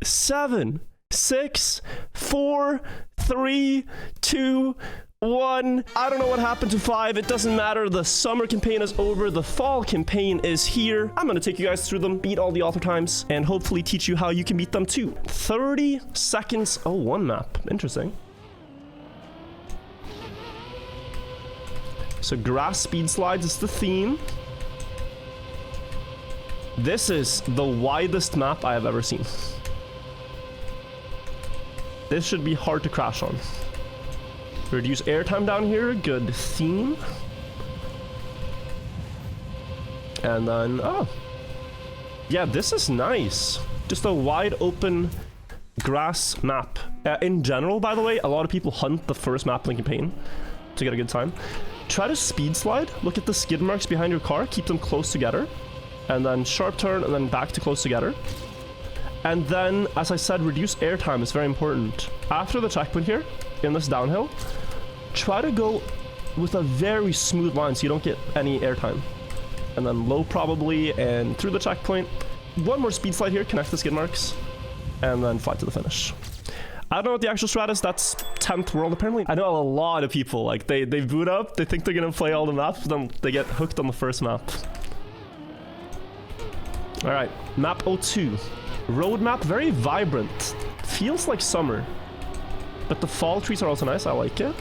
7, 6, 4, 3, 2, 1. I don't know what happened to 5. It doesn't matter. The summer campaign is over. The fall campaign is here. I'm gonna take you guys through them, beat all the author times, and hopefully teach you how you can beat them too. 30 seconds. Oh, one map. Interesting. So grass speed slides is the theme. This is the widest map I have ever seen. This should be hard to crash on. Reduce airtime down here, good theme. And then, oh. Yeah, this is nice. Just a wide open grass map. In general, by the way, a lot of people hunt the first map in the campaign to get a good time. Try to speed slide. Look at the skid marks behind your car. Keep them close together. And then sharp turn and then back to close together. And then, as I said, reduce airtime is very important. After the checkpoint here, in this downhill, try to go with a very smooth line so you don't get any airtime. And then low probably, and through the checkpoint. One more speed slide here, connect the skid marks, and then fly to the finish. I don't know what the actual strat is, that's 10th world apparently. I know a lot of people, like, they boot up, they think they're gonna play all the maps, then they get hooked on the first map. Alright, map 02. Road map, very vibrant. Feels like summer. But the fall trees are also nice, I like it.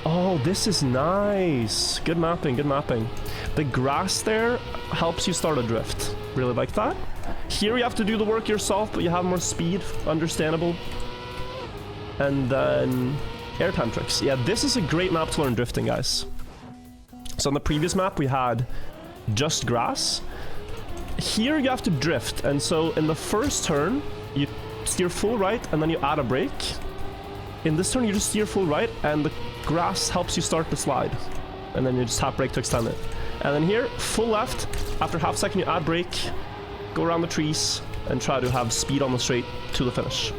Oh, this is nice. Good mapping, good mapping. The grass there helps you start a drift. Really like that. Here you have to do the work yourself, but you have more speed, understandable. And then airtime tricks. Yeah, this is a great map to learn drifting, guys. So on the previous map, we had just grass. Here you have to drift, and so in the first turn, you steer full right, and then you add a brake. In this turn, you just steer full right, and the grass helps you start the slide. And then you just tap brake to extend it. And then here, full left, after half a second you add brake, go around the trees, and try to have speed on the straight to the finish.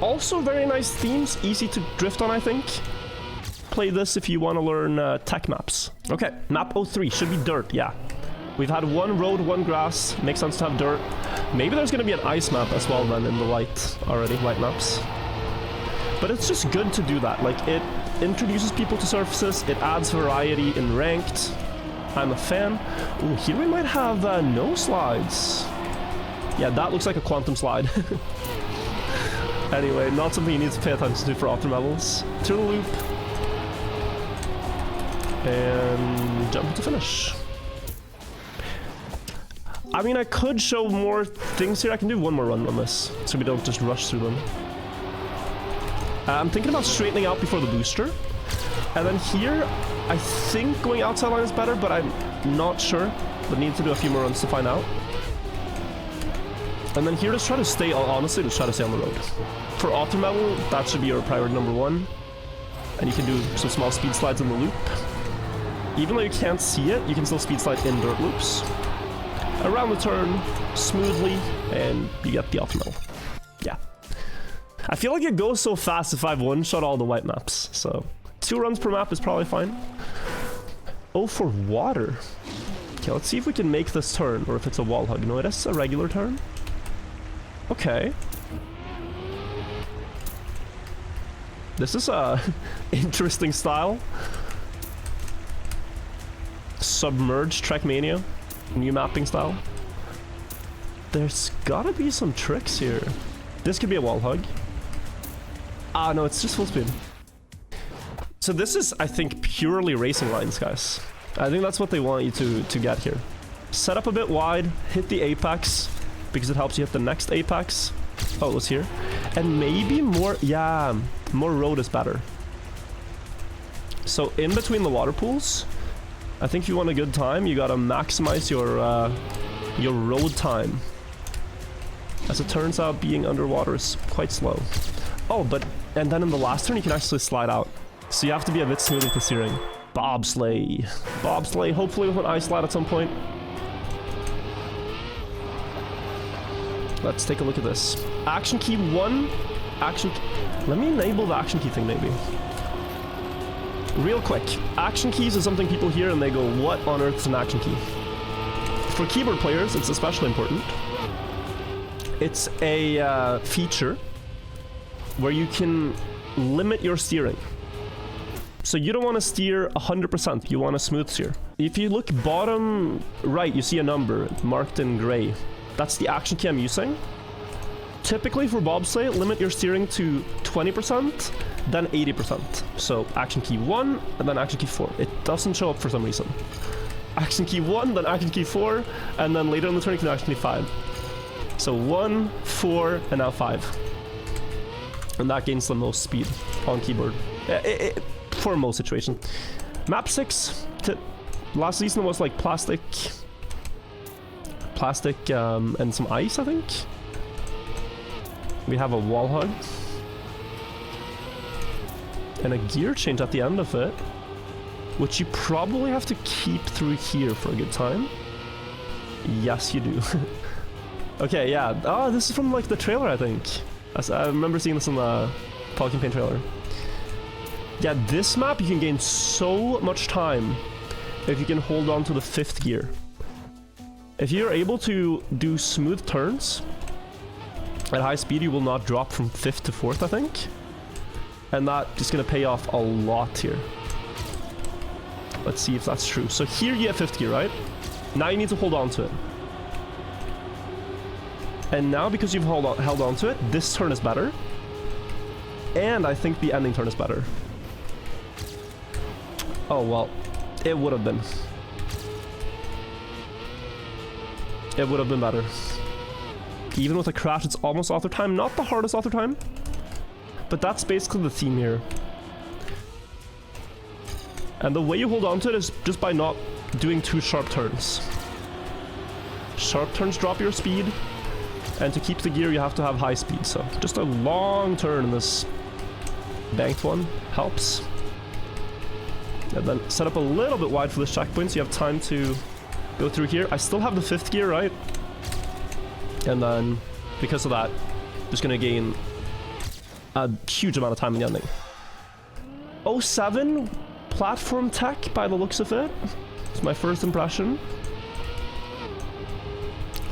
Also very nice themes, easy to drift on, I think. Play this if you want to learn tech maps. Okay, map 03, should be dirt, yeah. We've had one road, one grass. Makes sense to have dirt. Maybe there's going to be an ice map as well then in the white already, white maps. But it's just good to do that. Like, it introduces people to surfaces. It adds variety in ranked. I'm a fan. Ooh, here we might have no slides. Yeah, that looks like a quantum slide. Anyway, not something you need to pay attention to for optimal levels. Through the loop. And jump to finish. I mean, I could show more things here. I can do one more run on this, so we don't just rush through them. I'm thinking about straightening out before the booster. And then here, I think going outside line is better, but I'm not sure. But need to do a few more runs to find out. And then here, just try to stay, honestly, just try to stay on the road. For author level, that should be your priority number 1. And you can do some small speed slides in the loop. Even though you can't see it, you can still speed slide in dirt loops. Around the turn, smoothly, and you get the author medal. Yeah. I feel like it goes so fast if I've one-shot all the white maps, so 2 runs per map is probably fine. Oh, for water. Okay, let's see if we can make this turn, or if it's a wall hug. No, it is a regular turn. Okay. This is a interesting style. Submerged Trackmania. New mapping style. There's gotta be some tricks here. This could be a wall hug. Ah, no, it's just full speed. So this is, I think, purely racing lines, guys. I think that's what they want you to get here. Set up a bit wide, hit the apex, because it helps you hit the next apex. Oh, it was here. And maybe more, yeah, more road is better. So in between the water pools, I think if you want a good time, you gotta maximize your road time. As it turns out, being underwater is quite slow. Oh, and then in the last turn, you can actually slide out. So you have to be a bit smooth with the steering. Bobsleigh. Bobsleigh, hopefully with an ice slide at some point. Let's take a look at this. Action key 1. Let me enable the action key thing, maybe. Real quick. Action keys is something people hear and they go, what on earth is an action key? For keyboard players, it's especially important. It's a feature where you can limit your steering. So you don't want to steer 100%, you want to smooth steer. If you look bottom right, you see a number marked in gray. That's the action key I'm using. Typically for bobsleigh, limit your steering to 20%, then 80%. So action key 1, and then action key 4. It doesn't show up for some reason. Action key 1, then action key 4, and then later in the turn you can action key 5. So 1, 4, and now 5. And that gains the most speed on keyboard. For most situations. Map 6, last season was like plastic, and some ice, I think. We have a wall hug. And a gear change at the end of it, which you probably have to keep through here for a good time. Yes, you do. Okay, yeah. Oh, this is from like the trailer, I think. I remember seeing this in the Pod Campaign trailer. Yeah, this map you can gain so much time if you can hold on to the 5th gear. If you're able to do smooth turns at high speed, you will not drop from 5th to 4th, I think. And that is going to pay off a lot here. Let's see if that's true. So here you have 5th gear, right? Now you need to hold on to it. And now because you've held on to it, this turn is better. And I think the ending turn is better. Oh, well, it would have been. It would have been better. Even with a crash, it's almost author time. Not the hardest author time, but that's basically the theme here. And the way you hold on to it is just by not doing too sharp turns. Sharp turns drop your speed, and to keep the gear, you have to have high speed. So just a long turn in this banked one helps. And then set up a little bit wide for this checkpoint so you have time to go through here. I still have the 5th gear, right? And then, because of that, just gonna gain a huge amount of time in the ending. 07 platform tech by the looks of it. It's my first impression.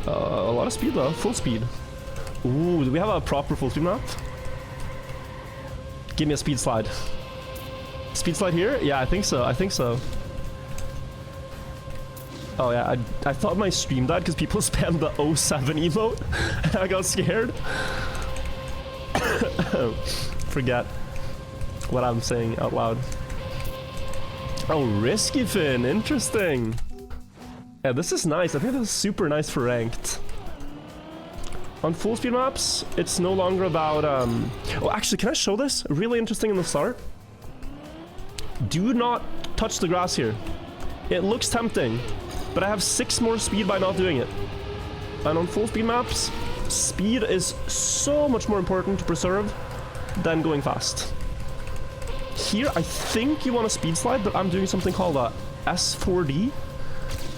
A lot of speed though, full speed. Ooh, do we have a proper full speed map? Give me a speed slide. Speed slide here? Yeah, I think so. I think so. Oh yeah, I thought my stream died because people spammed the 07 emote and I got scared. Forget what I'm saying out loud. Oh, Risky Fin, interesting. Yeah, this is nice. I think this is super nice for ranked. On full speed maps, it's no longer about oh, actually, can I show this? Really interesting in the start. Do not touch the grass here. It looks tempting, but I have 6 more speed by not doing it. And on full speed maps, speed is so much more important to preserve than going fast. Here, I think you want a speed slide, but I'm doing something called a S4D,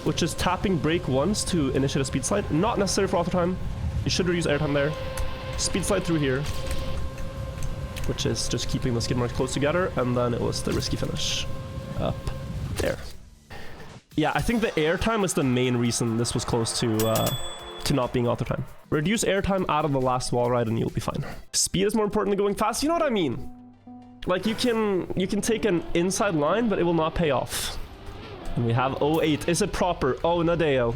which is tapping brake once to initiate a speed slide. Not necessary for auto time. You should reuse airtime there. Speed slide through here, which is just keeping the skid marks close together, and then it was the risky finish up there. Yeah, I think the airtime was the main reason this was close to not being auto time. Reduce airtime out of the last wall ride and you'll be fine. Speed is more important than going fast. You know what I mean? Like you can take an inside line, but it will not pay off. And we have 08. Is it proper? Oh, Nadeo.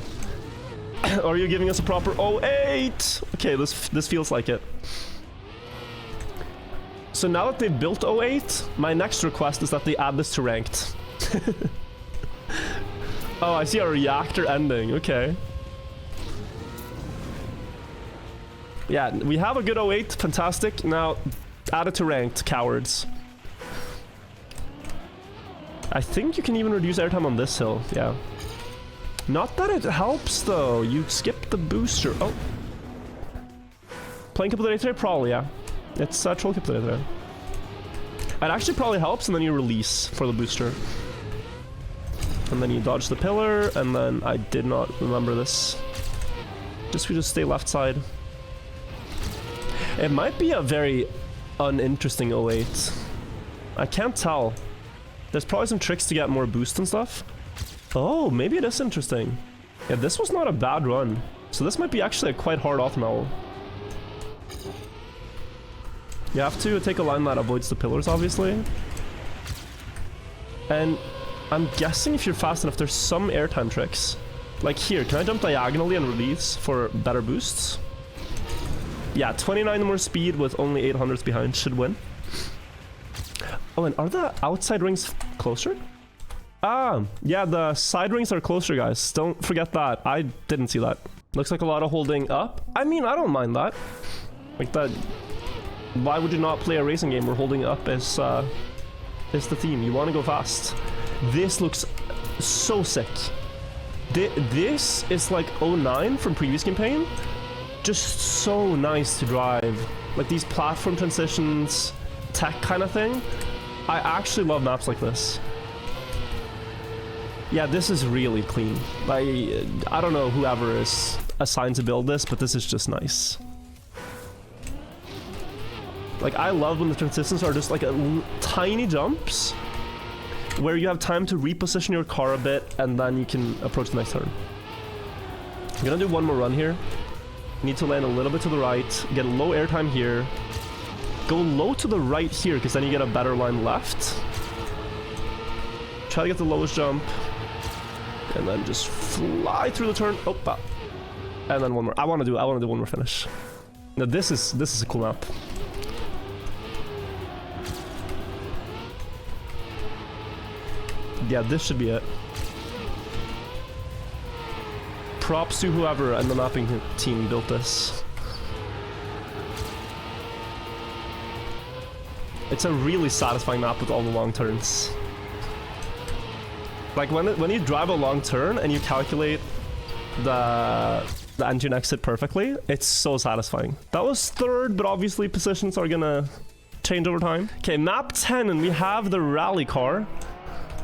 Are you giving us a proper 08? Okay, this feels like it. So now that they've built 08, my next request is that they add this to ranked. Oh, I see a reactor ending. Okay. Yeah, we have a good 08. Fantastic. Now, add it to ranked, cowards. I think you can even reduce airtime on this hill. Yeah. Not that it helps, though. You skip the booster. Oh. Playing Couple today? Probably, yeah. It's Troll Couple today. It actually probably helps, and then you release for the booster. And then you dodge the pillar, and then I did not remember this. We just stay left side. It might be a very uninteresting 08. I can't tell. There's probably some tricks to get more boost and stuff. Oh, maybe it is interesting. Yeah, this was not a bad run. So this might be actually a quite hard auto level. You have to take a line that avoids the pillars, obviously. And I'm guessing if you're fast enough, there's some airtime tricks. Like here, can I jump diagonally and release for better boosts? Yeah, 29 more speed with only 800s behind should win. Oh, and are the outside rings closer? Ah, yeah, the side rings are closer, guys. Don't forget that. I didn't see that. Looks like a lot of holding up. I mean, I don't mind that. Like that. Why would you not play a racing game where holding up is the theme? You want to go fast. This looks so sick. This is like 09 from previous campaign. Just so nice to drive. Like these platform transitions, tech kind of thing. I actually love maps like this. Yeah, this is really clean. I don't know whoever is assigned to build this, but this is just nice. Like, I love when the transitions are just like tiny jumps where you have time to reposition your car a bit and then you can approach the next turn. I'm gonna do one more run here. Need to land a little bit to the right, get low airtime here. Go low to the right here, because then you get a better line left. Try to get the lowest jump. And then just fly through the turn. Oh, and then one more. I want to do one more finish. Now this is a cool map. Yeah, this should be it. Props to whoever and the mapping team built this. It's a really satisfying map with all the long turns. Like when you drive a long turn and you calculate the engine exit perfectly, it's so satisfying. That was third, but obviously positions are gonna change over time. Okay, map 10, and we have the rally car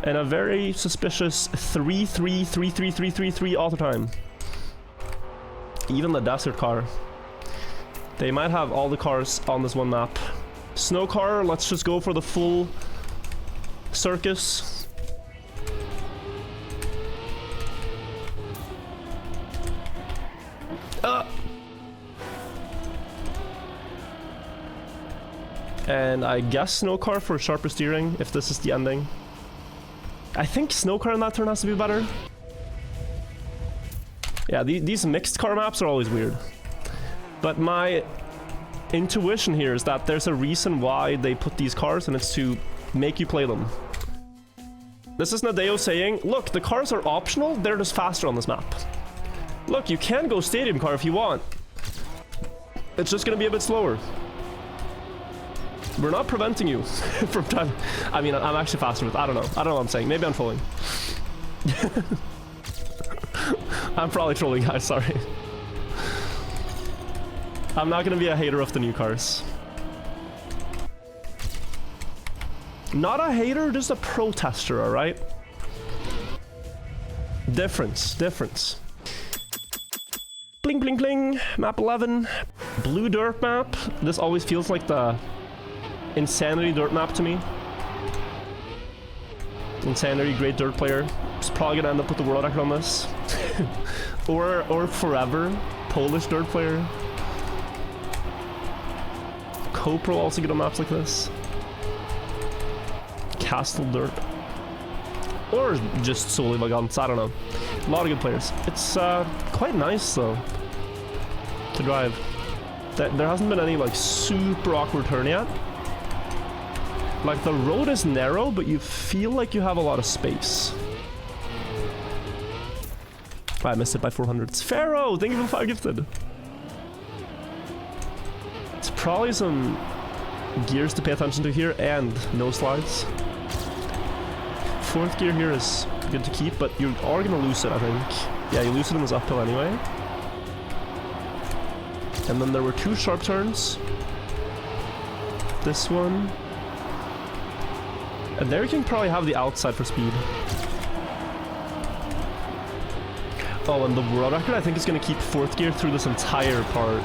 and a very suspicious 3-3-3-3-3-3-3 auto time. Even the desert car. They might have all the cars on this one map. Snow car, let's just go for the full circus. And I guess snow car for sharper steering if this is the ending. I think snow car in that turn has to be better. Yeah, these mixed car maps are always weird. But my intuition here is that there's a reason why they put these cars, and it's to make you play them. This is Nadeo saying, look, the cars are optional, they're just faster on this map. Look, you can go stadium car if you want. It's just gonna be a bit slower. We're not preventing you from trying. I mean, I'm actually faster with. I don't know what I'm saying. Maybe I'm trolling. I'm probably trolling, guys. Sorry. I'm not gonna be a hater of the new cars. Not a hater, just a protester. All right. Difference. Bling bling bling. Map 11. Blue dirt map. This always feels like the Insanity dirt map to me. Insanity, great dirt player. He's probably gonna end up with the world record on this. or forever, Polish dirt player. Copro also good on maps like this. Castle dirt. Or just solely Vagants, I don't know. A lot of good players. It's quite nice though to drive. There hasn't been any like super awkward turn yet. Like, the road is narrow, but you feel like you have a lot of space. I missed it by 400s. Pharaoh, thank you for 5 gifted. It's probably some gears to pay attention to here, and no slides. 4th gear here is good to keep, but you are going to lose it, I think. Yeah, you lose it in this uphill anyway. And then there were 2 sharp turns. This one. And there you can probably have the outside for speed. Oh, and the world record I think is going to keep 4th gear through this entire part.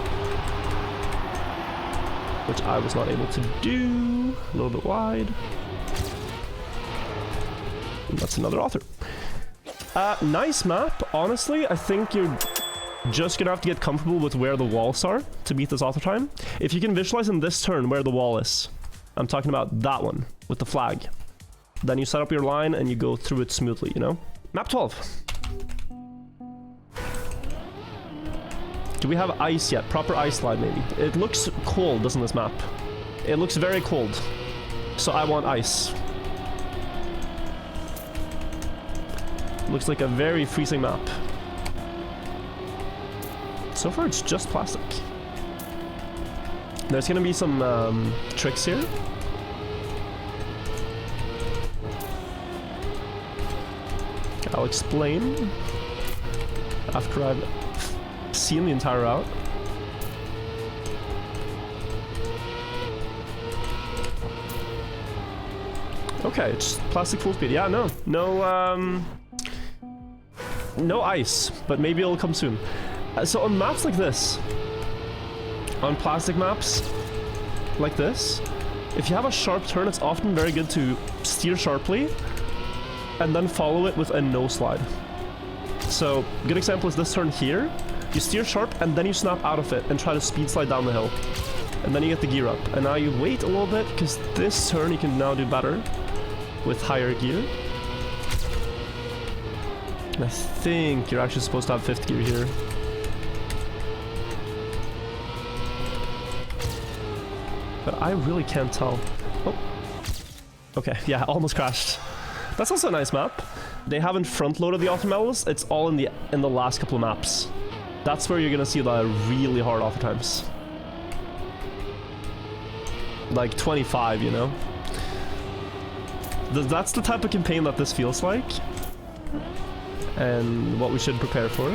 Which I was not able to do. A little bit wide. And that's another author. Nice map. Honestly, I think you're just gonna have to get comfortable with where the walls are to beat this auto time. If you can visualize in this turn where the wall is, I'm talking about that one with the flag. Then you set up your line and you go through it smoothly, you know? Map 12. Do we have ice yet? Proper ice slide, maybe. It looks cold, doesn't this map? It looks very cold. So I want ice. Looks like a very freezing map. So far, it's just plastic. There's gonna be some tricks here. I'll explain after I've seen the entire route. Okay, it's plastic full speed. Yeah, no ice, but maybe it'll come soon. So on maps like this, on plastic maps like this, if you have a sharp turn, it's often very good to steer sharply and then follow it with a no slide. So good example is this turn here. You steer sharp and then you snap out of it and try to speed slide down the hill. And then you get the gear up. And now you wait a little bit because this turn you can now do better with higher gear. And I think you're actually supposed to have 5th gear here. But I really can't tell. Oh. Okay, yeah, almost crashed. That's also a nice map. They haven't front-loaded the auto medals. It's all in the last couple of maps. That's where you're gonna see the really hard auto times. Like 25, you know? That's the type of campaign that this feels like. And what we should prepare for.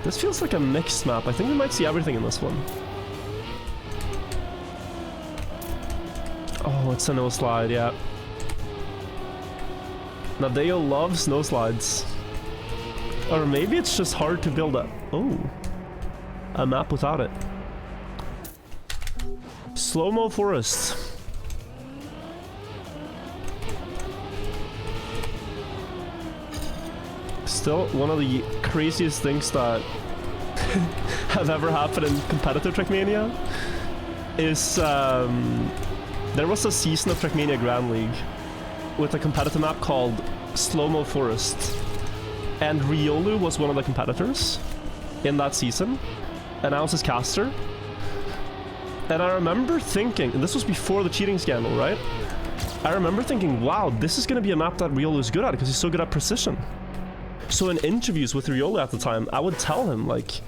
This feels like a mixed map. I think we might see everything in this one. Oh, it's a no slide, yeah. Nadeo loves snow slides. Or maybe it's just hard to build a map without it. Slow-mo forest. Still one of the craziest things that have ever happened in competitive Trackmania is there was a season of Trackmania Grand League with a competitive map called Slow-mo Forest, and Riolu was one of the competitors in that season, and I was his caster. And I remember thinking, and this was before the cheating scandal, right? I remember thinking, wow, this is going to be a map that Riolu is good at because he's so good at precision. So in interviews with Riolu at the time, I would tell him, like,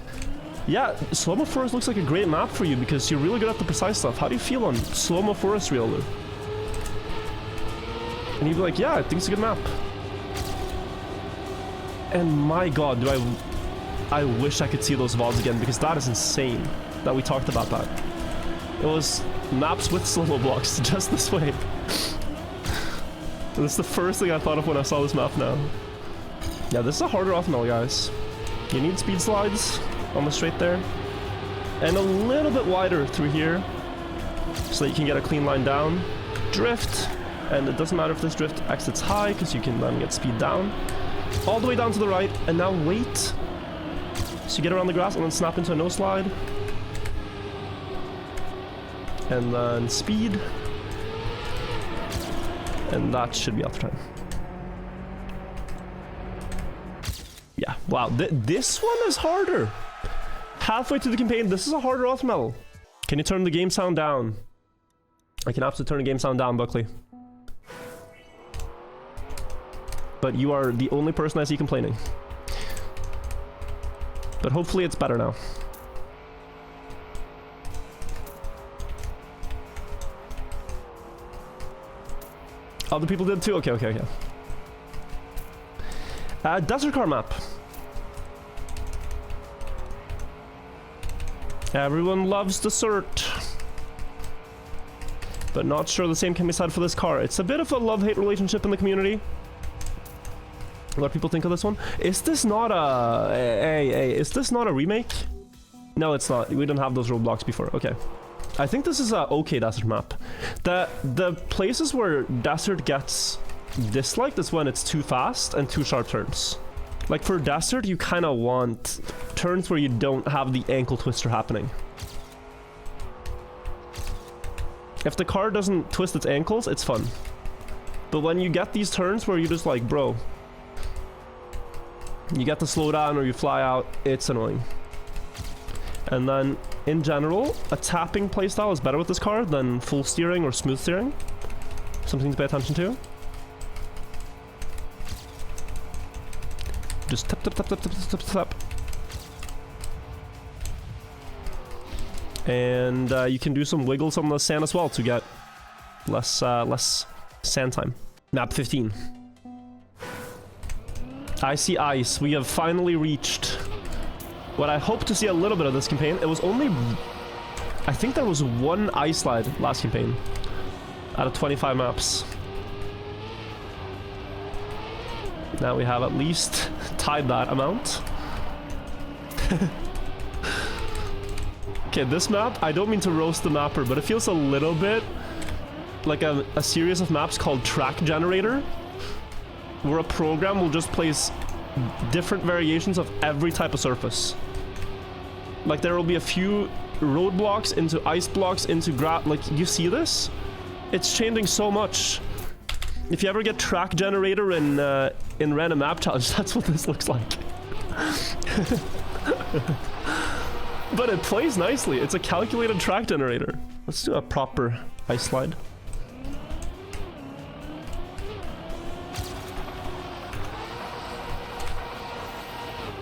yeah, Slow-mo Forest looks like a great map for you because you're really good at the precise stuff. How do you feel on Slow-mo Forest, Riolu? And he'd be like, yeah, I think it's a good map. And my god, I wish I could see those VODs again because that is insane that we talked about that. It was maps with slow-mo blocks just this way. That's the first thing I thought of when I saw this map now. Yeah, this is a harder off-mill, guys. You need speed slides on the straight there. And a little bit wider through here so that you can get a clean line down. Drift. And it doesn't matter if this drift exits high because you can then get speed down. All the way down to the right. And now wait. So you get around the grass and then snap into a no slide. And then speed. And that should be after time. Yeah, wow, this one is harder. Halfway through the campaign, this is a harder auto medal. Can you turn the game sound down? I can absolutely turn the game sound down, Buckley. But you are the only person I see complaining. But hopefully it's better now. Other people did too? Okay. Desert car map. Everyone loves dessert. But not sure the same can be said for this car. It's a bit of a love-hate relationship in the community. A lot of people think of this one. Is this not a... is this not a remake? No, it's not. We don't have those roadblocks before. Okay. I think this is a okay desert map. The places where desert gets disliked is when it's too fast and too sharp turns. Like for desert, you kind of want turns where you don't have the ankle twister happening. If the car doesn't twist its ankles, it's fun. But when you get these turns where you're just like, bro, you get to slow down or you fly out, it's annoying. And then, in general, a tapping playstyle is better with this car than full steering or smooth steering. Something to pay attention to. Just tap, tap, tap, tap, tap, tap, tap. And you can do some wiggles on the sand as well to get less sand time. Map 15. Icy Ice. We have finally reached what I hope to see a little bit of this campaign. It was only... I think there was one ice slide last campaign out of 25 maps. Now we have at least tied that amount. Okay, this map, I don't mean to roast the mapper, but it feels a little bit like a series of maps called Track Generator, where a program will just place different variations of every type of surface. Like there will be a few roadblocks into ice blocks into like, you see this? It's changing so much. If you ever get Track Generator in Random Map Challenge, that's what this looks like. But it plays nicely. It's a calculated track generator. Let's do a proper ice slide.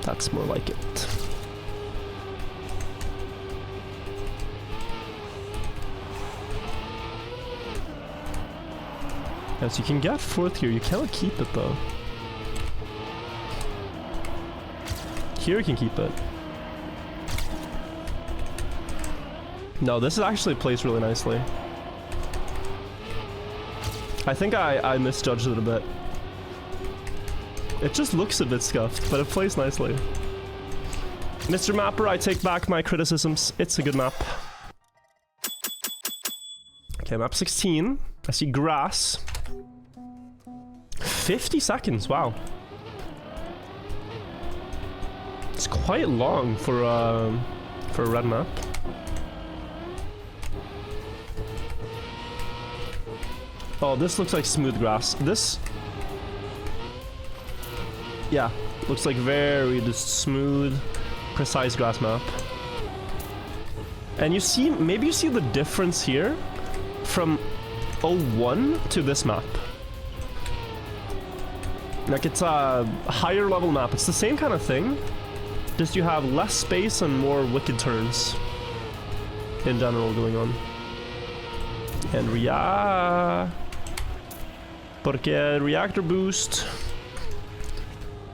That's more like it. Yes, you can get fourth here. You cannot keep it though. Here you can keep it. No, this is actually placed really nicely. I think I misjudged it a bit. It just looks a bit scuffed, but it plays nicely. Mr. Mapper, I take back my criticisms. It's a good map. Okay, map 16. I see grass. 50 seconds, wow. It's quite long for a red map. Oh, this looks like smooth grass. This... yeah, looks like very just smooth, precise grass map. And you see, maybe you see the difference here from 01 to this map. Like it's a higher level map. It's the same kind of thing, just you have less space and more wicked turns in general going on. And porque reactor boost,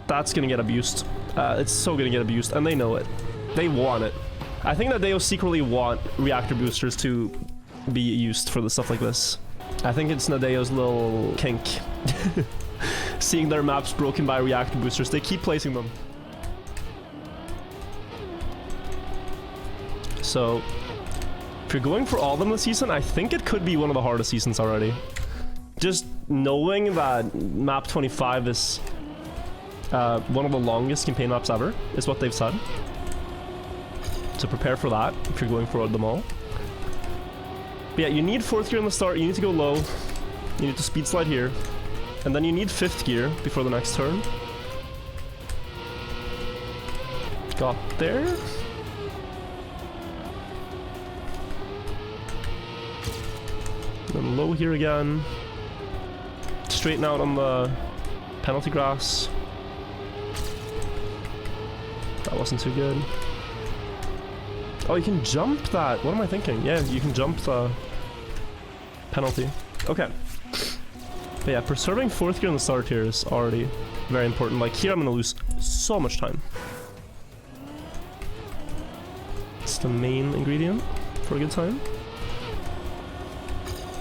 that's gonna get abused. It's so gonna get abused, and they know it. They want it. I think that they secretly want reactor boosters to be used for the stuff like this. I think it's Nadeo's little kink. Seeing their maps broken by reactor boosters, they keep placing them. So, if you're going for all of them this season, I think it could be one of the hardest seasons already. Just knowing that map 25 is one of the longest campaign maps ever, is what they've said. So prepare for that if you're going for them all. But yeah, you need 4th gear in the start, you need to go low, you need to speed slide here, and then you need 5th gear before the next turn. Got there. Then low here again. Straighten out on the penalty grass. That wasn't too good. Oh, you can jump that. What am I thinking? Yeah, you can jump the penalty. Okay. But yeah, preserving 4th gear in the start here is already very important. Like here I'm gonna lose so much time. It's the main ingredient for a good time.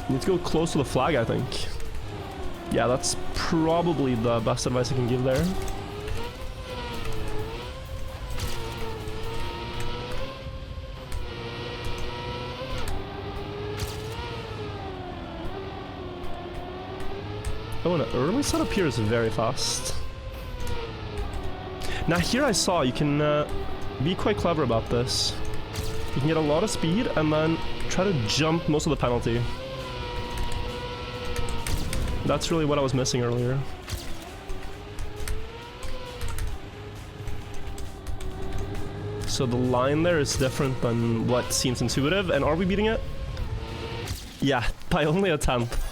You need to go close to the flag, I think. Yeah, that's probably the best advice I can give there. Oh, and an early setup here is very fast. Now here I saw you can be quite clever about this. You can get a lot of speed and then try to jump most of the penalty. That's really what I was missing earlier. So the line there is different than what seems intuitive. And are we beating it? Yeah, by only a tenth.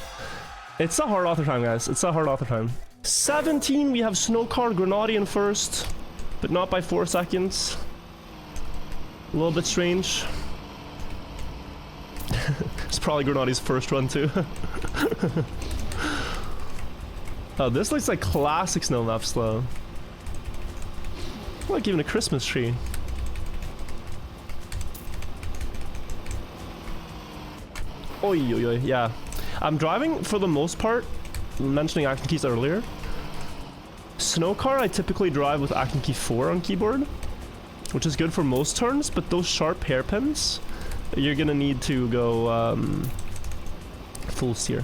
It's a hard author time, guys. It's a hard author time. 17, we have Snowcar Grenadian first, but not by 4 seconds. A little bit strange. It's probably Grenadi's first run too. Oh, this looks like classic snow maps though. Like even a Christmas tree. Oi, oi, oi, yeah. I'm driving for the most part, mentioning action keys earlier. Snowcar I typically drive with action key 4 on keyboard, which is good for most turns, but those sharp hairpins, you're gonna need to go full steer.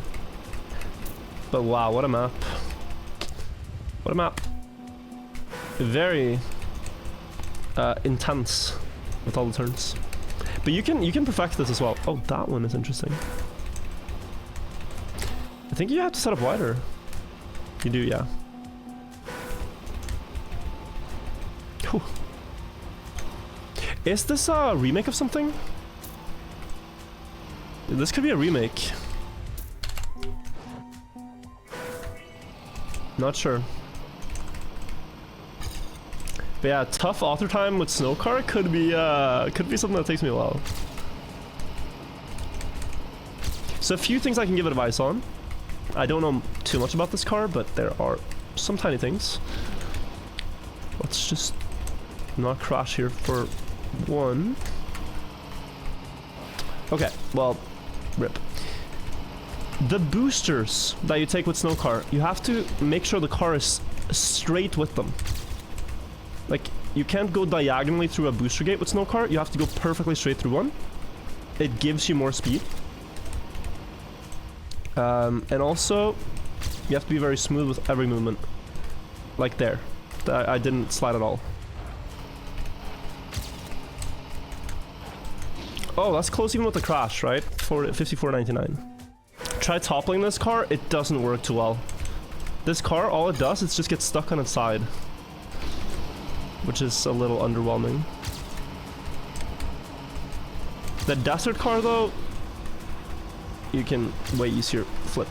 But wow, what a map. What a map. Very intense with all the turns. But you can perfect this as well. Oh, that one is interesting. I think you have to set up wider. You do, yeah. Whew. Is this a remake of something? This could be a remake. Not sure. But yeah, tough author time with Snowcar could be something that takes me a while. So a few things I can give advice on. I don't know too much about this car, but there are some tiny things. Let's just not crash here for one. Okay, well, rip. The boosters that you take with Snowcar, you have to make sure the car is straight with them. Like, you can't go diagonally through a booster gate with Snowcar, you have to go perfectly straight through one. It gives you more speed. And also, you have to be very smooth with every movement. Like there. I didn't slide at all. Oh, that's close even with the crash, right? 54.99. Try toppling this car, it doesn't work too well. This car, all it does is just get stuck on its side, which is a little underwhelming. The desert car though, you can way easier flip.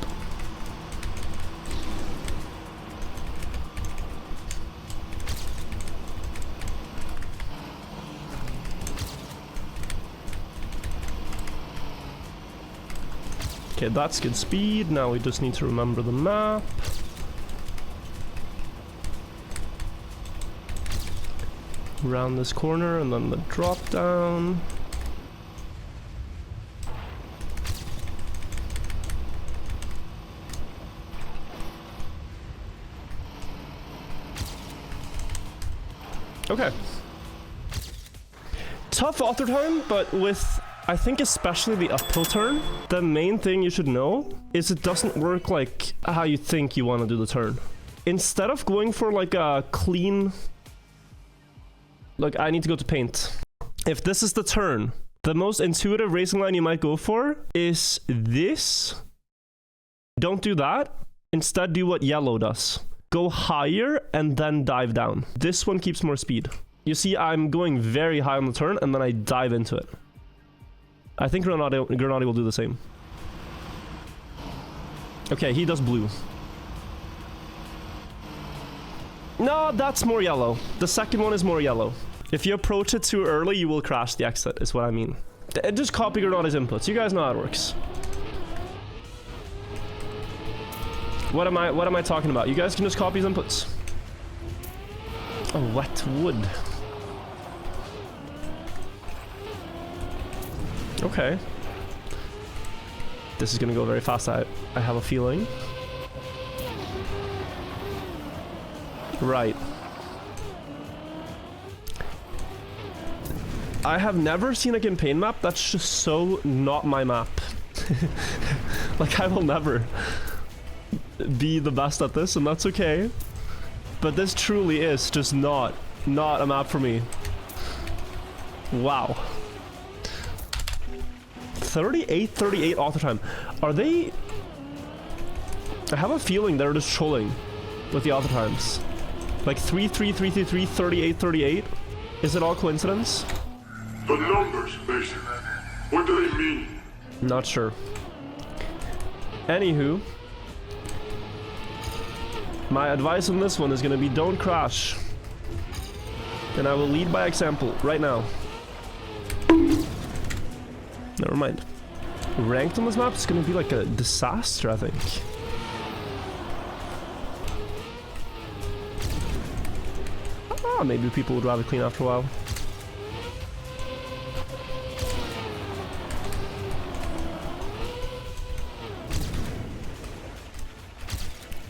Okay, that's good speed. Now we just need to remember the map. Around this corner and then the drop down. Okay. Tough author time, but with, I think especially the uphill turn, the main thing you should know is it doesn't work like how you think you want to do the turn. Instead of going for like a clean, like I need to go to paint. If this is the turn, the most intuitive racing line you might go for is this. Don't do that. Instead do what yellow does. Go higher and then dive down. This one keeps more speed. You see, I'm going very high on the turn and then I dive into it. I think Grenadi will do the same. Okay, he does blue. No, that's more yellow. The second one is more yellow. If you approach it too early, you will crash the exit, is what I mean. Just copy Grenadi's inputs. You guys know how it works. What am I talking about? You guys can just copy his inputs. Oh, wet wood. Okay. This is gonna go very fast, I have a feeling. Right. I have never seen a campaign map that's just so not my map. Like, I will never be the best at this, and that's okay. But this truly is just not not a map for me. Wow. 38 author time. Are they... I have a feeling they're just trolling with the author times. Like 33333, 3838. Is it all coincidence? The numbers, Mason. What do they mean? Not sure. Anywho, my advice on this one is gonna be don't crash. And I will lead by example right now. Never mind. Ranked on this map is gonna be like a disaster, I think. Ah, maybe people would rather clean after a while.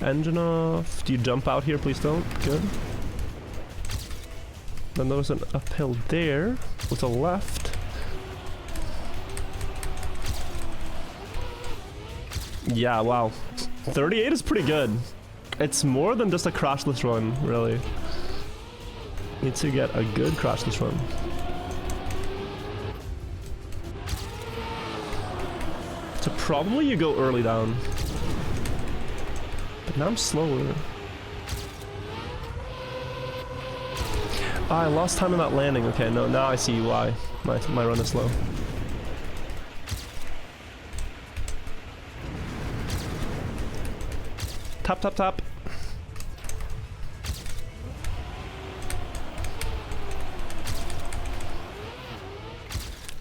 Engine off. Do you jump out here? Please don't. Good. Then there was an uphill there with a left. Yeah, wow. 38 is pretty good. It's more than just a crashless run, really. Need to get a good crashless run. So probably you go early down. But now I'm slower. Ah, I lost time in that landing. Okay, no, now I see why my run is slow. Tap, tap, tap.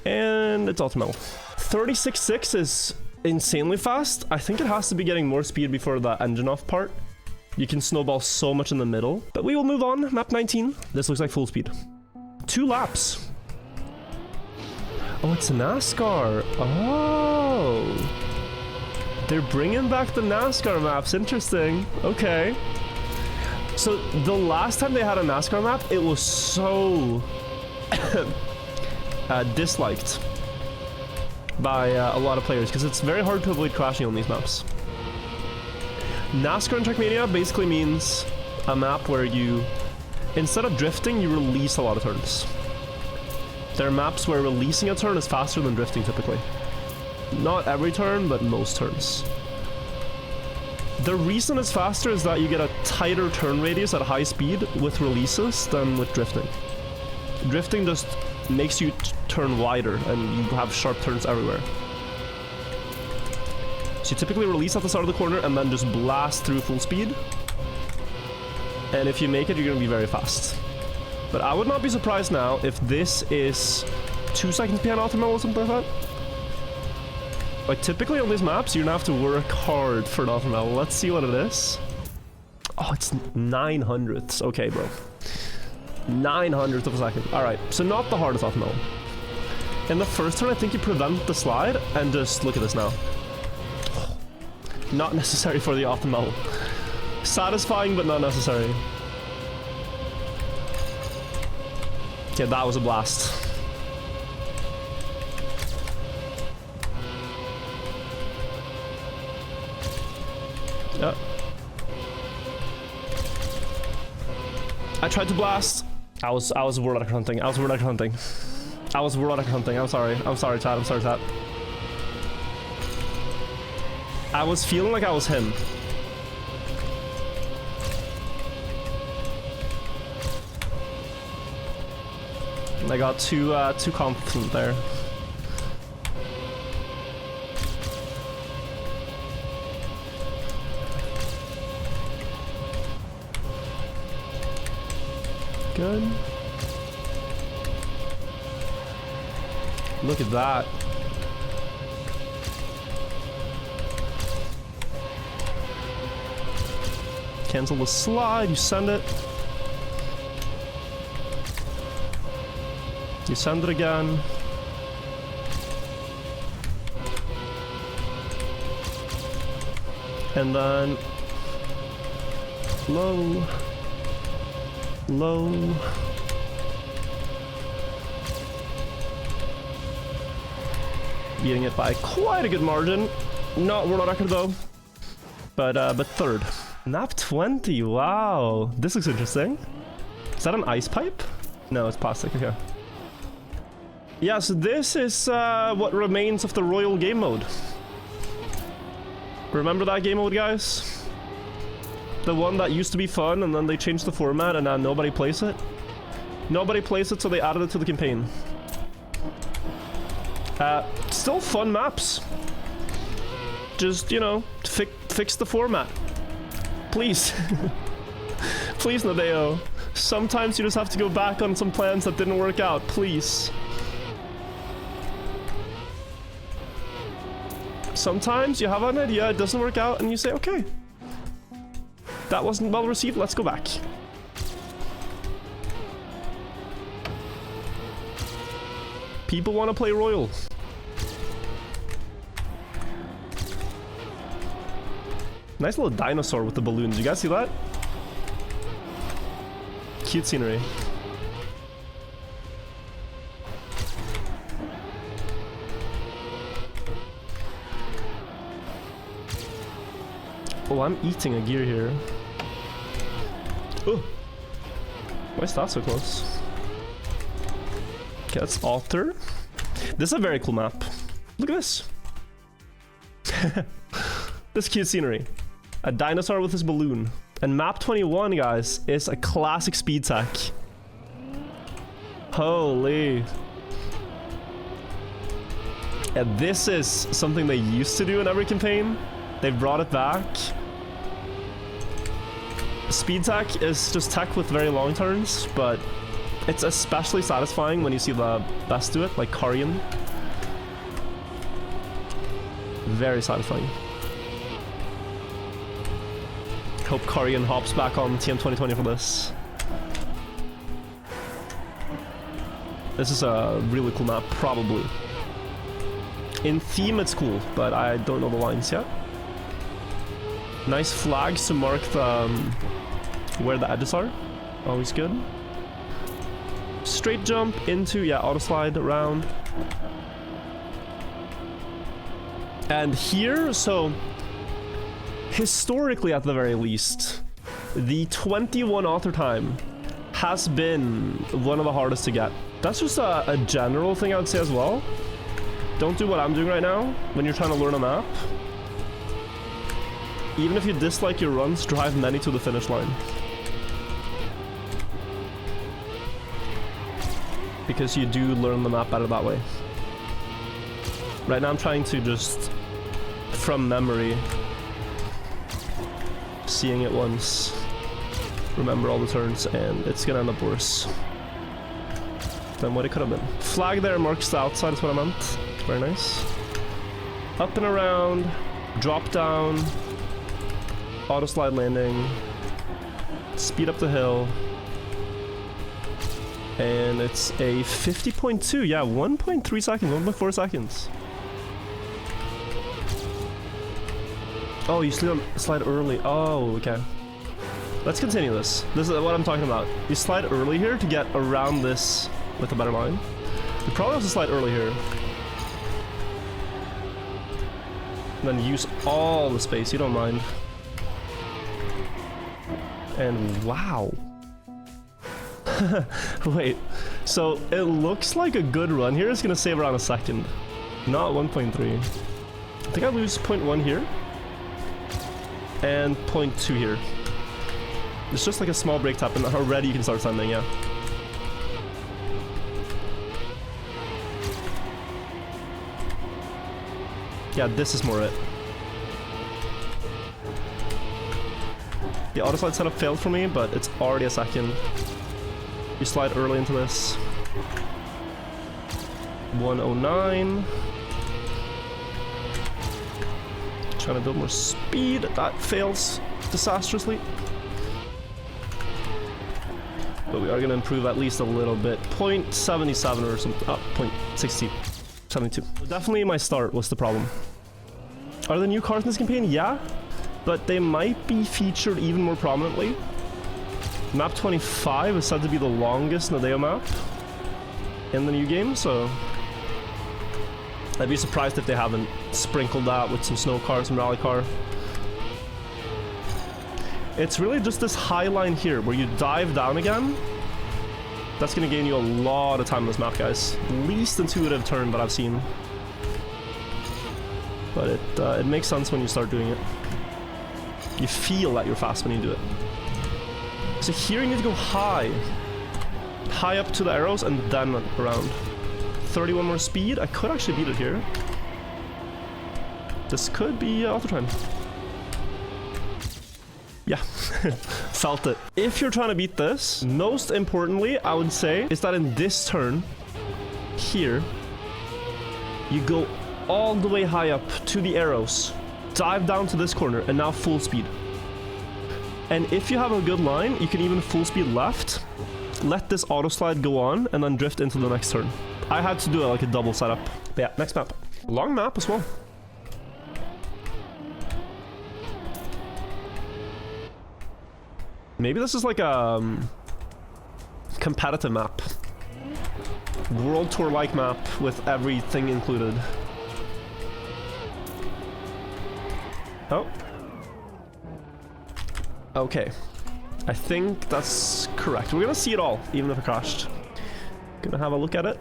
And it's ultimate. 36.6 is insanely fast. I think it has to be getting more speed before the engine off part. You can snowball so much in the middle. But we will move on. Map 19. This looks like full speed. 2 laps. Oh, it's NASCAR. Oh. They're bringing back the NASCAR maps. Interesting. Okay. So the last time they had a NASCAR map, it was so disliked by a lot of players because it's very hard to avoid crashing on these maps. NASCAR and Trackmania basically means a map where you, instead of drifting, you release a lot of turns. There are maps where releasing a turn is faster than drifting typically. Not every turn, but most turns. The reason it's faster is that you get a tighter turn radius at high speed with releases than with drifting. Drifting just makes you turn wider and you have sharp turns everywhere. So you typically release at the start of the corner and then just blast through full speed. And if you make it, you're going to be very fast. But I would not be surprised now if this is 2 seconds behind optimal or something like that. Like typically on these maps, you're going to have to work hard for an optimal. Let's see what it is. Oh, it's 900ths. Okay, bro. 900th of a second. Alright, so not the hardest optimal. In the first turn, I think you prevent the slide and just look at this now. Not necessary for the optimal. Satisfying, but not necessary. Okay, that was a blast. Yeah. I tried to blast. I was word out hunting. I was word out hunting. I'm sorry. I'm sorry, chat. I'm sorry, chat. I was feeling like I was him. I got too confident there. Good. Look at that. Cancel the slide, you send it. You send it again. And then low. Low. Beating it by quite a good margin. Not world record though. But third. Map 20, wow. This looks interesting. Is that an ice pipe? No, it's plastic, okay. Yeah, so this is what remains of the Royal game mode. Remember that game mode, guys? The one that used to be fun, and then they changed the format, and now nobody plays it. Nobody plays it, so they added it to the campaign. Still fun maps. Just, you know, fix the format. Please. Please, Nadeo. Sometimes you just have to go back on some plans that didn't work out. Please. Sometimes you have an idea, it doesn't work out, and you say, okay. That wasn't well received, let's go back. People want to play Royal. Nice little dinosaur with the balloons. You guys see that? Cute scenery. Oh, I'm eating a gear here. Oh! Why is that so close? Okay, that's Alter. This is a very cool map. Look at this. This cute scenery. A dinosaur with his balloon. And map 21, guys, is a classic speed tech. Holy. And this is something they used to do in every campaign. They brought it back. Speed tech is just tech with very long turns, but it's especially satisfying when you see the best do it, like Karian. Very satisfying. Hope Karian hops back on TM 2020 for this. This is a really cool map, probably. In theme it's cool, but I don't know the lines yet. Nice flags to mark the where the edges are. Always good. Straight jump into, yeah, auto slide around. And here, so historically at the very least, the 21 author time has been one of the hardest to get. That's just a general thing I would say as well. Don't do what I'm doing right now when you're trying to learn a map. Even if you dislike your runs, drive many to the finish line. Because you do learn the map better that way. Right now I'm trying to just, from memory, seeing it once, remember all the turns, and it's gonna end up worse than what it could have been. Flag there marks the outside is what I meant. Very nice. Up and around, drop down, auto slide landing, speed up the hill, and it's a 50.2, yeah, 1.3 seconds, 1.4 seconds. Oh, you slide early. Oh, okay. Let's continue this. This is what I'm talking about. You slide early here to get around this with a better line. You probably also slide early here. And then use all the space, you don't mind. And wow. Wait, so it looks like a good run here is gonna save around a second. Not 1.3. I think I lose 0.1 here. And 0.2 here. It's just like a small break tap, and already you can start sending, yeah. Yeah, this is more it. The auto slide setup failed for me, but it's already a second. You slide early into this. 109. Trying to build more speed. That fails disastrously. But we are going to improve at least a little bit. 0.77 or something. Oh, 0.60. 72. Definitely my start was the problem. Are there new cars in this campaign? Yeah. But they might be featured even more prominently. Map 25 is said to be the longest Nadeo map in the new game, so I'd be surprised if they haven't sprinkled that with some snow cars and rally car. It's really just this high line here where you dive down again That's gonna gain you a lot of time on this map, guys. Least intuitive turn that I've seen. But it makes sense when you start doing it. You feel that you're fast when you do it. So here you need to go high. High up to the arrows and then around. 31 more speed. I could actually beat it here. This could be auto time. Yeah, felt it. If you're trying to beat this, most importantly, I would say, is that in this turn, here, you go all the way high up to the arrows, dive down to this corner, and now full speed. And if you have a good line, you can even full speed left, let this auto slide go on, and then drift into the next turn. I had to do it like a double setup. But yeah, next map. Long map as well. Maybe this is like a competitive map. World Tour-like map with everything included. Oh. Okay. I think that's correct. We're gonna see it all, even if it crashed. Gonna have a look at it.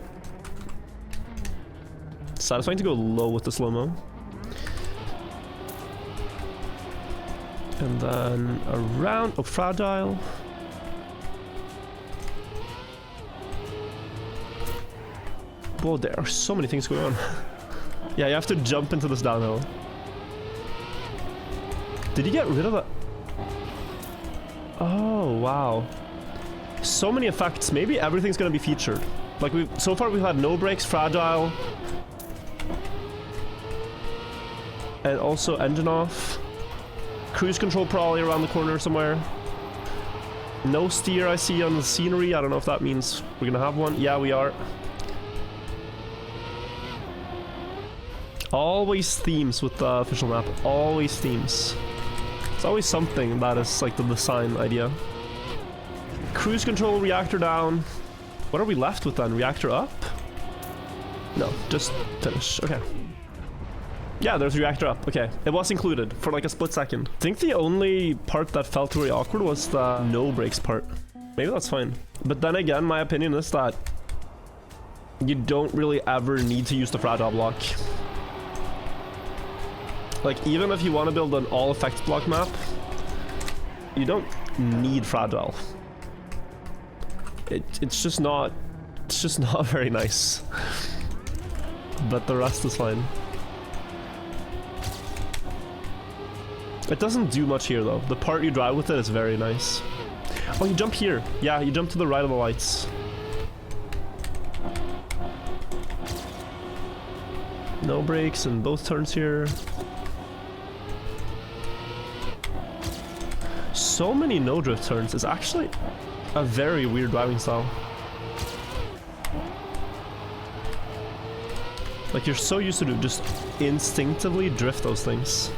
Satisfying to go low with the slow-mo. And then around, oh, fragile. Whoa, there are so many things going on. Yeah, you have to jump into this downhill. Did you get rid of that? Oh, wow. So many effects. Maybe everything's gonna be featured. Like, so far we've had no brakes, fragile. And also engine off. Cruise control probably around the corner somewhere. No steer I see on the scenery. I don't know if that means we're gonna have one. Yeah, we are. Always themes with the official map. Always themes. It's always something that is like the design idea. Cruise control, reactor down. What are we left with then? Reactor up? No, just finish. Okay. Yeah, there's reactor up. Okay, it was included for like a split second. I think the only part that felt very awkward was the no brakes part. Maybe that's fine. But then again, my opinion is that you don't really ever need to use the fragile block. Like, even if you want to build an all effects block map, you don't need fragile. It's just not very nice. But the rest is fine. It doesn't do much here though. The part you drive with it is very nice. Oh, you jump here. Yeah, you jump to the right of the lights. No brakes in both turns here. So many no drift turns is actually a very weird driving style. Like, you're so used to just instinctively drift those things.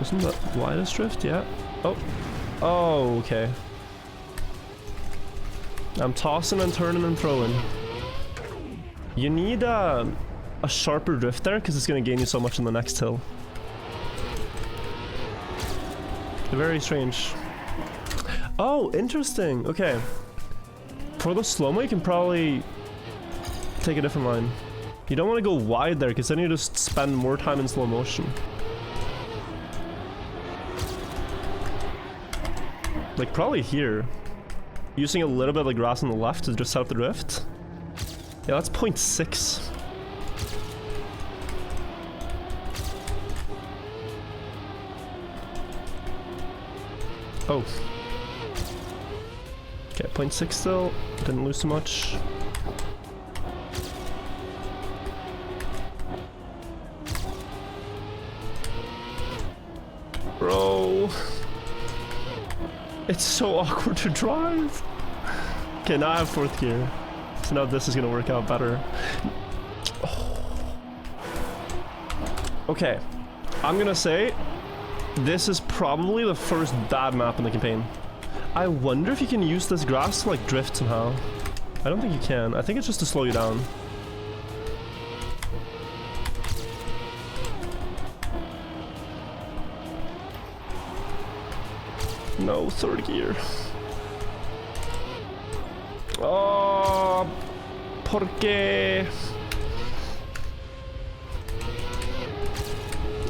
Isn't that widest drift? Yeah. Oh. Oh, okay. I'm tossing and turning and throwing. You need a sharper drift there because it's going to gain you so much in the next hill. Very strange. Oh, interesting. Okay. For the slow-mo, you can probably take a different line. You don't want to go wide there because then you just spend more time in slow motion. Like, probably here. Using a little bit of the grass on the left to just set up the drift. Yeah, that's 0.6. Oh. Okay, 0.6 still. Didn't lose too much. Bro. It's so awkward to drive. Okay, now I have 4th gear. So now this is gonna work out better. Oh. Okay. I'm gonna say this is probably the first bad map in the campaign. I wonder if you can use this grass to like drift somehow. I don't think you can. I think it's just to slow you down. no, third gear. Oh, ¿por qué?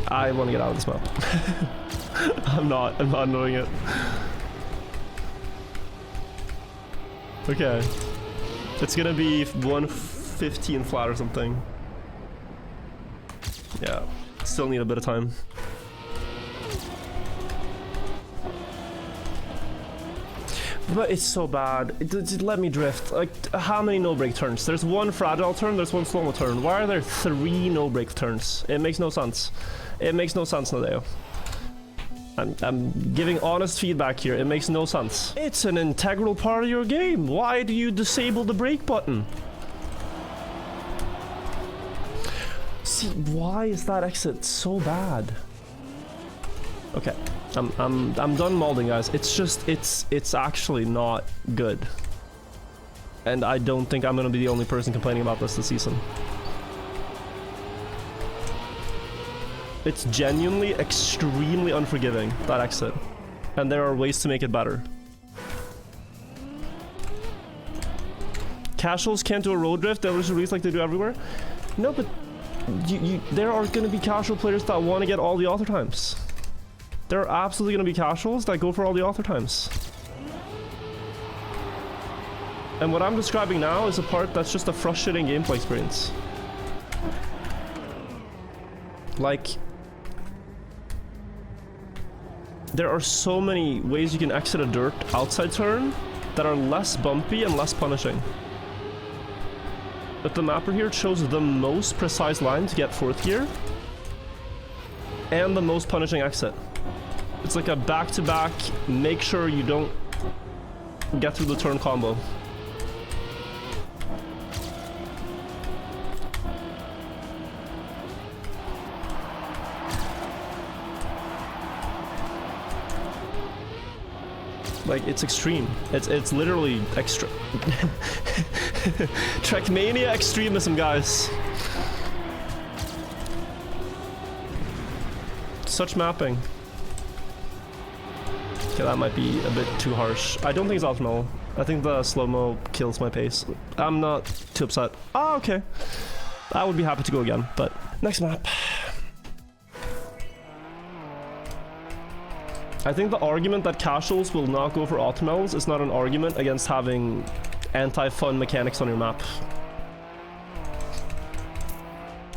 I want to get out of this map. I'm not doing it. Okay. It's gonna be 115 flat or something. Yeah, still need a bit of time. But it's so bad. Let me drift. Like, how many no-break turns? There's one fragile turn, there's one slow-mo turn. Why are there 3 no-break turns? It makes no sense. It makes no sense, Nadeo. I'm giving honest feedback here. It makes no sense. It's an integral part of your game. Why do you disable the brake button? See, why is that exit so bad? Okay. I'm done molding, guys. It's just it's actually not good. And I don't think I'm gonna be the only person complaining about this season. It's genuinely extremely unforgiving, that exit. And there are ways to make it better. Casuals can't do a road drift, they'll just release like they do everywhere. No, but there are gonna be casual players that want to get all the author times. There are absolutely going to be casuals that go for all the author times. And what I'm describing now is a part that's just a frustrating gameplay experience. Like, there are so many ways you can exit a dirt outside turn that are less bumpy and less punishing. But the mapper here chose the most precise line to get 4th gear and the most punishing exit. It's like a back-to-back, make sure you don't get through the turn combo. Like, it's extreme. It's literally extra. Trackmania extremism, guys. Such mapping. Okay, that might be a bit too harsh. I don't think it's optimal. I think the slow-mo kills my pace. I'm not too upset. Oh, okay. I would be happy to go again, but next map. I think the argument that casuals will not go for optimals is not an argument against having anti-fun mechanics on your map.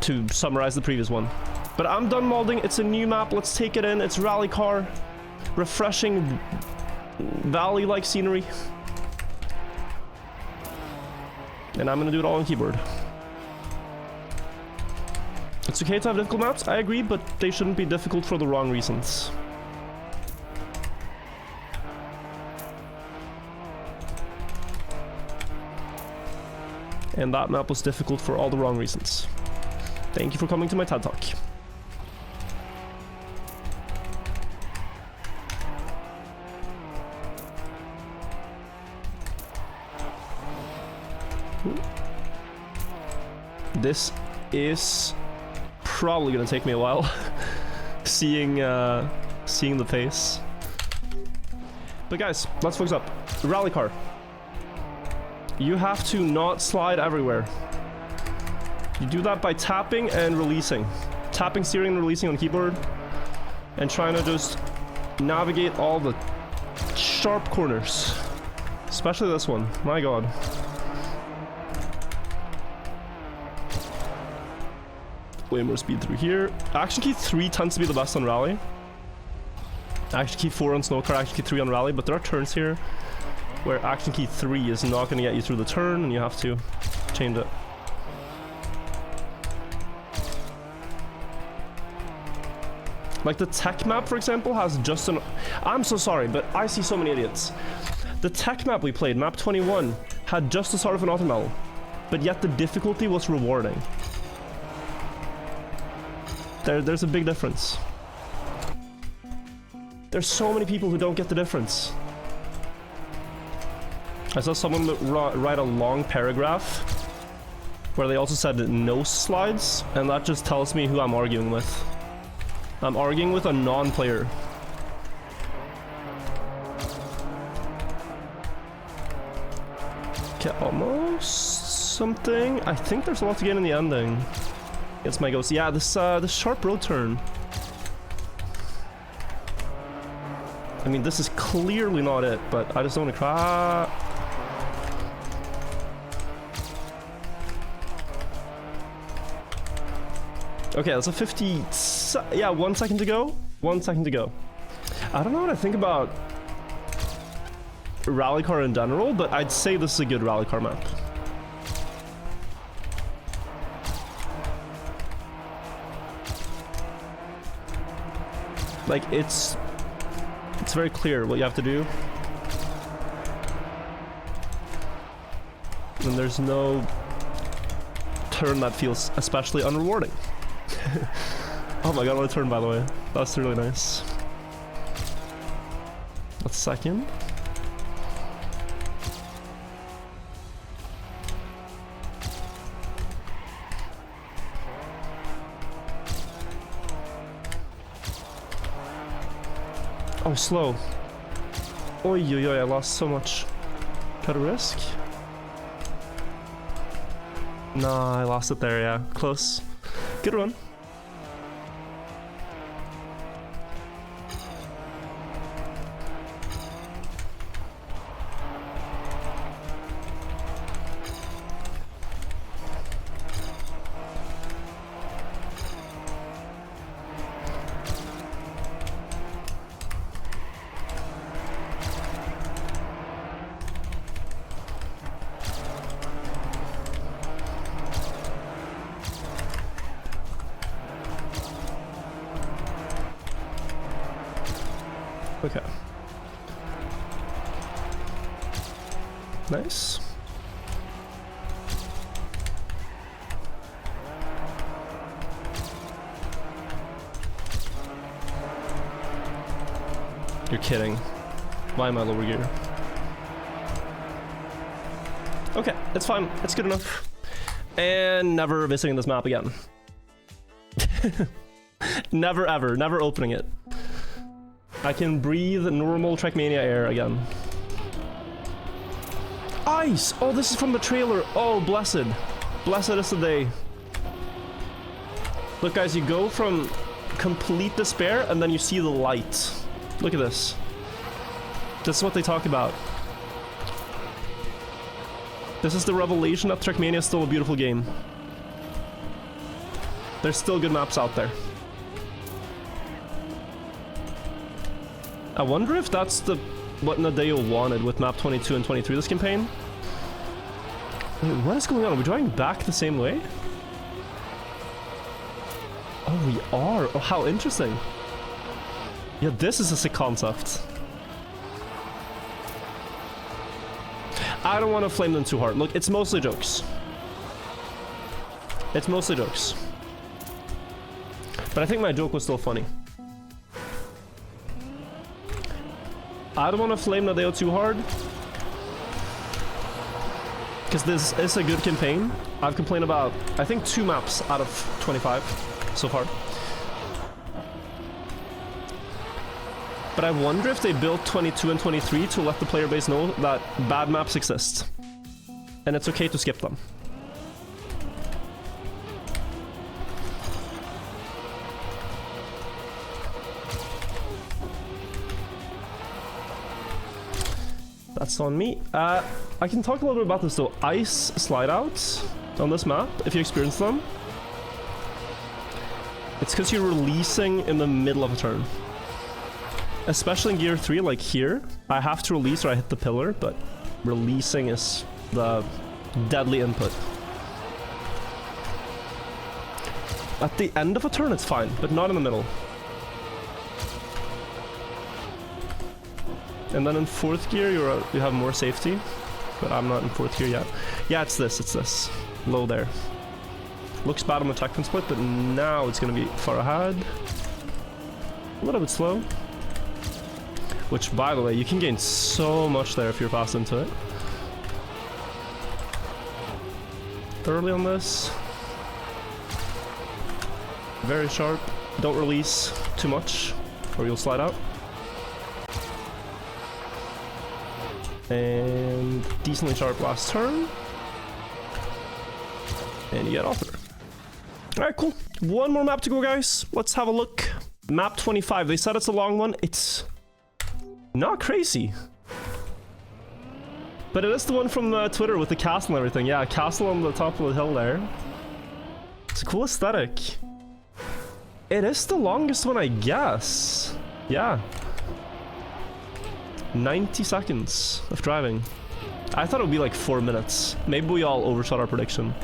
To summarize the previous one. But I'm done molding. It's a new map. Let's take it in. It's rally car. Refreshing valley-like scenery. And I'm gonna do it all on keyboard. It's okay to have difficult maps, I agree, but they shouldn't be difficult for the wrong reasons. And that map was difficult for all the wrong reasons. Thank you for coming to my TED Talk. This is probably gonna take me a while. seeing the pace. But guys, let's focus up. Rally car. You have to not slide everywhere. You do that by tapping and releasing. Tapping, steering, and releasing on keyboard. And trying to just navigate all the sharp corners. Especially this one. My god. Way more speed through here. Action key 3 tends to be the best on rally. Action key 4 on snow car, action key 3 on rally, but there are turns here where action key 3 is not going to get you through the turn and you have to change it. Like the tech map, for example, has just an... I'm so sorry, but I see so many idiots. The tech map we played, map 21, had just the start of an automel, but yet the difficulty was rewarding. There's a big difference. There's so many people who don't get the difference. I saw someone write a long paragraph where they also said no slides, and that just tells me who I'm arguing with. I'm arguing with a non-player. Okay, almost something. I think there's a lot to gain in the ending. It's my ghost. Yeah, this sharp road turn. I mean, this is clearly not it, but I just don't want to cry. Okay, that's a 50... Yeah, 1 second to go. 1 second to go. I don't know what I think about rally car in general, but I'd say this is a good rally car map. Like, it's very clear what you have to do. And there's no turn that feels especially unrewarding. Oh my god, what a turn, by the way. That's really nice. That's second. Oh, slow. Oi, oi, oi, I lost so much. Cut a risk? Nah, I lost it there, yeah. Close. Good run. Okay. Nice. You're kidding. Why am I lower gear? Okay, it's fine. It's good enough. And never visiting this map again. Never ever. Never opening it. I can breathe normal Trackmania air again. Ice! Oh, this is from the trailer. Oh, blessed. Blessed is the day. Look, guys, you go from complete despair and then you see the light. Look at this. This is what they talk about. This is the revelation that Trackmania is still a beautiful game. There's still good maps out there. I wonder if that's what Nadeo wanted with map 22 and 23 this campaign. Wait, what is going on? Are we driving back the same way? Oh, we are. Oh, how interesting. Yeah, this is a sick concept. I don't want to flame them too hard. Look, it's mostly jokes. It's mostly jokes. But I think my joke was still funny. I don't want to flame Nadeo too hard. Because this is a good campaign. I've complained about, I think, 2 maps out of 25 so far. But I wonder if they built 22 and 23 to let the player base know that bad maps exist. And it's okay to skip them. That's on me. I can talk a little bit about this though. Ice slide outs on this map, if you experience them, it's because you're releasing in the middle of a turn. Especially in gear 3, like here, I have to release or I hit the pillar, but releasing is the deadly input. At the end of a turn, it's fine, but not in the middle. And then in 4th gear, you have more safety, but I'm not in 4th gear yet. Yeah, it's this. Low there. Looks bad on the checkpoint split, but now it's going to be far ahead. A little bit slow. Which, by the way, you can gain so much there if you're fast into it. Early on this. Very sharp. Don't release too much, or you'll slide out. And And decently sharp last turn. And you get off there. Alright, cool. One more map to go, guys. Let's have a look. Map 25. They said it's a long one. It's not crazy. But it is the one from Twitter with the castle and everything. Yeah, castle on the top of the hill there. It's a cool aesthetic. It is the longest one, I guess. Yeah. 90 seconds of driving. I thought it would be like 4 minutes. Maybe we all overshot our prediction.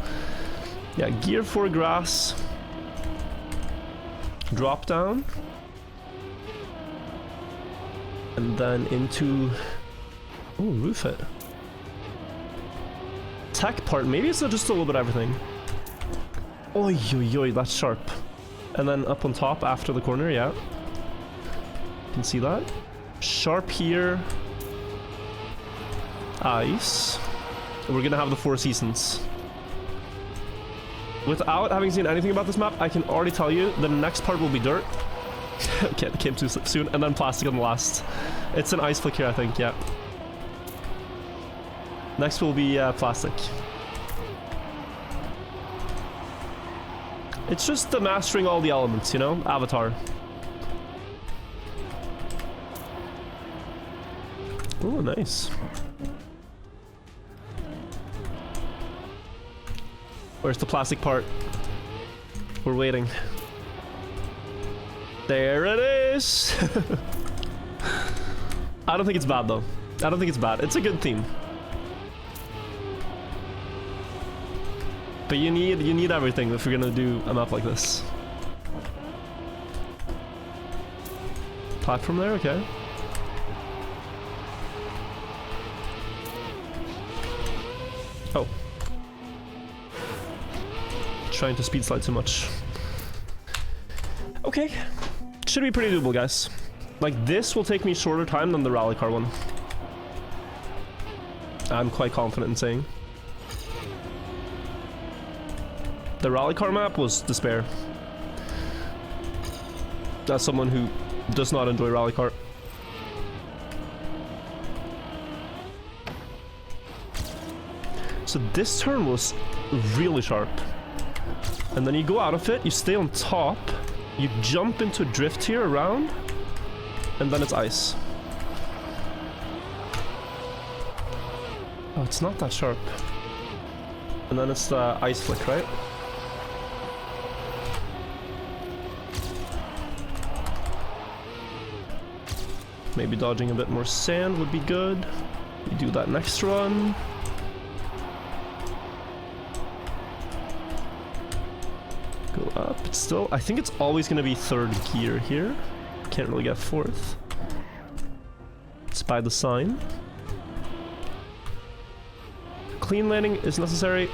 Yeah, gear 4 grass. Drop down. And then into... Oh, roof hit. Tech part. Maybe it's just a little bit of everything. Oi, oi, oi, that's sharp. And then up on top after the corner, yeah. You can see that. Sharp here. Ice. We're gonna have the 4 seasons. Without having seen anything about this map, I can already tell you the next part will be dirt. Okay, it came too soon. And then plastic on the last. It's an ice flick here, I think, yeah. Next will be plastic. It's just the mastering all the elements, you know? Avatar. Oh, nice. Where's the plastic part? We're waiting. There it is! I don't think it's bad, though. I don't think it's bad. It's a good theme. But you need everything if you're gonna do a map like this. Platform there, okay. Oh. Trying to speed slide too much. Okay. Should be pretty doable, guys. Like, this will take me shorter time than the rally car one. I'm quite confident in saying. The rally car map was despair. As someone who does not enjoy rally car. So this turn was really sharp. And then you go out of it, you stay on top, you jump into drift here around, and then it's ice. Oh, it's not that sharp. And then it's the ice flick, right? Maybe dodging a bit more sand would be good. You do that next run. Go up. It's still, I think it's always going to be 3rd gear here. Can't really get 4th. It's by the sign. Clean landing is necessary.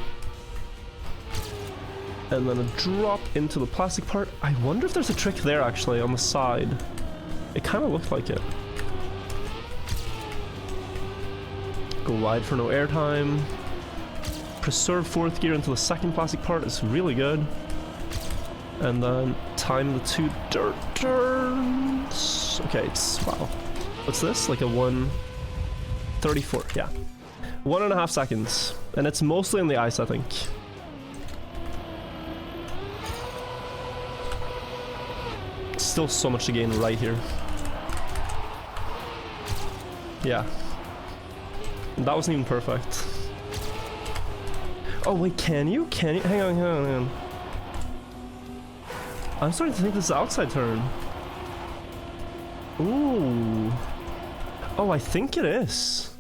And then a drop into the plastic part. I wonder if there's a trick there actually on the side. It kind of looked like it. Go wide for no airtime. Preserve 4th gear into the 2nd plastic part is really good. And then time the 2 dirt turns. Okay, it's, wow. What's this? Like a 1:34, yeah. 1.5 seconds. And it's mostly in the ice, I think. Still so much to gain right here. Yeah. That wasn't even perfect. Oh wait, can you? Can you? Hang on, hang on, hang on. I'm starting to think this is outside turn. Ooh. Oh, I think it is.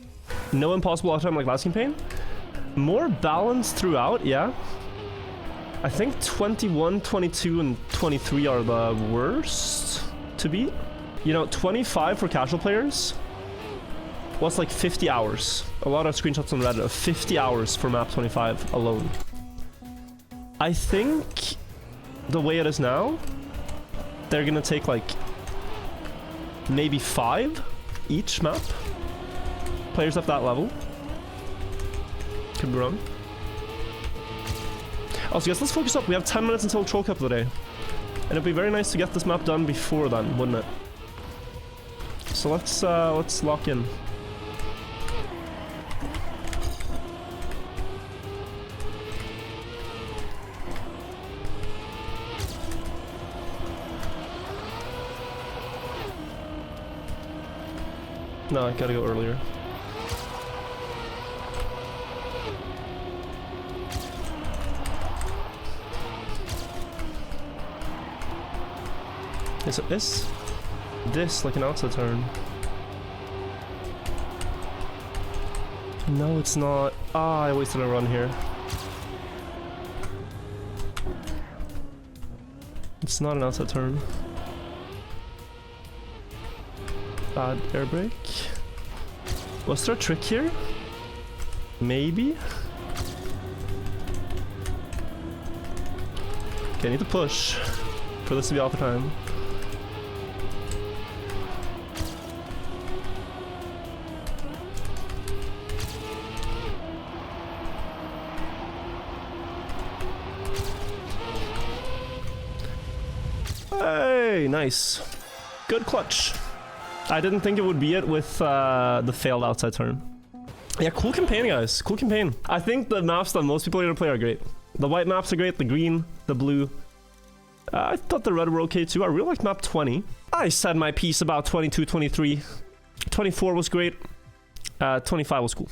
No impossible auto time like last campaign. More balance throughout, yeah. I think 21, 22, and 23 are the worst to beat. You know, 25 for casual players. What's like 50 hours? A lot of screenshots on Reddit of 50 hours for map 25 alone. I think the way it is now, they're gonna take like maybe 5 each map. Players at that level. Could be wrong. Also, yes, let's focus up. We have 10 minutes until Troll Cup of the day. And it'd be very nice to get this map done before then, wouldn't it? So let's lock in. No, I gotta go earlier. Is this like an outside turn? No, it's not. Ah, I wasted a run here. It's not an outside turn. Bad air brake. Was there a trick here? Maybe? Okay, I need to push for this to be Alpha time. Hey, nice. Good clutch. I didn't think it would be it with the failed outside turn. Yeah, cool campaign, guys. Cool campaign. I think the maps that most people are gonna play are great. The white maps are great, the green, the blue. I thought the red were okay too. I really liked map 20. I said my piece about 22, 23. 24 was great. 25 was cool.